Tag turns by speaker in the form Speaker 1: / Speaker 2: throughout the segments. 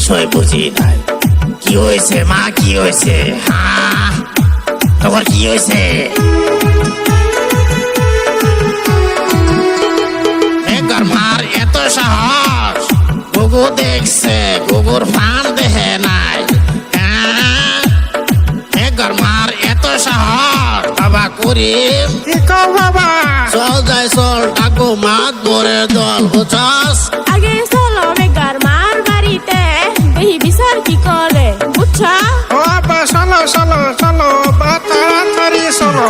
Speaker 1: বিষয় বুঝি নাই। কি হয়েছে মা, কি হয়েছে? হ্যাঁ, তোমার কি হয়েছে? মার এত সাহস, গুগু দেখছে, গুগুর ফান দেখে নাই। মার এত সাহস, বাবা করিম
Speaker 2: কি কও বাবা?
Speaker 1: চল যাই চল, ডাকবো মাত ভরে দল, বুঝছস?
Speaker 3: আগে চলো বেকার মার বাড়িতে, দেখি বিচার কি করে, বুঝছা?
Speaker 2: ও বাবা চলো চলো চলো, বা তাড়াতাড়ি চলো।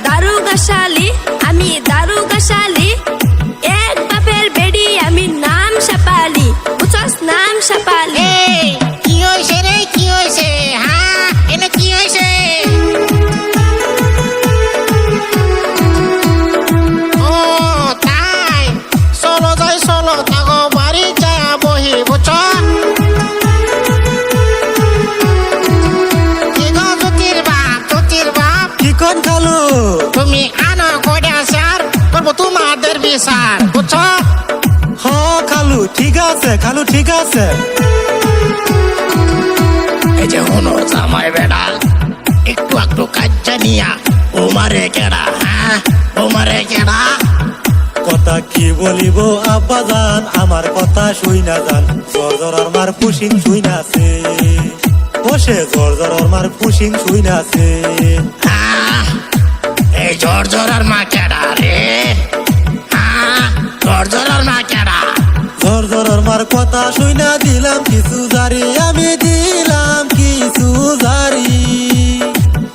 Speaker 3: দারুগাশালী, আমি দারুগাশালী, এক বাপের বেড়ি, আমি নাম সাপালি, বুঝছস? নাম সাপালি।
Speaker 1: কি হয়েছে রে, কি হয়েছে? হ্যাঁ, এনে কি হয়েছে? ও তাই, চলো যাই চলো, থাকো বাড়ি যা বহি, বুঝছ? কি গো জ্যোতির বাপ, জ্যোতির বাপ,
Speaker 2: কি কোন খালু?
Speaker 1: তুমি আনো কয়টা স্যার, করবো তোমাদের বিচার, বুঝছ?
Speaker 2: হ খালু ঠিক আছে, খালু ঠিক আছে।
Speaker 1: এই যে হনো জামাই বেড়া, একটু একটু কাজ্জা নিয়া ওমারে কেডা? হ্যাঁ, ওমারে কেডা?
Speaker 2: কথা কি বলিব আব্বা জান, আমার কথা শুই না জান। জর জর মার পুশিং শুই না আছে, বসে জর জর মার পুশিং শুই না আছে।
Speaker 1: হ্যাঁ, এই জোর জোরার মা কেডা রে? হ্যাঁ, জোর জোরার মা কেডা?
Speaker 2: জর জর মার কথা শুই না দিলাম কিছু জারি, আমি দিলাম কিছু জারি।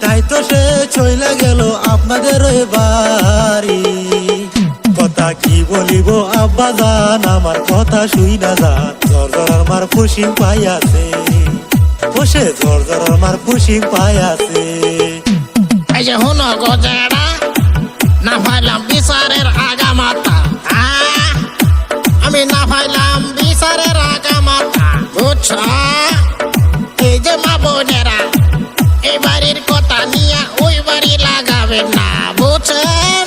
Speaker 2: তাই তো সে চইলা গেল আপনাদের ওই বাড়ি। কথা কি বলিব আব্বা জান, আমার কথা শুই না যান। জর জর মার পুশিং পাই আছে, বসে জর জর মার পুশিং পাই আছে।
Speaker 1: এই যে হনো গজেডা, না পাইলাম বিচারের আগা মাথা। হ্যাঁ, আমি না পাইলাম বিচারের আগা মাথা, বুঝছ? এই যে মা বোনেরা, এই বাড়ির কথা নিয়ে ওই বাড়ি লাগাবেন না, বুঝছেন?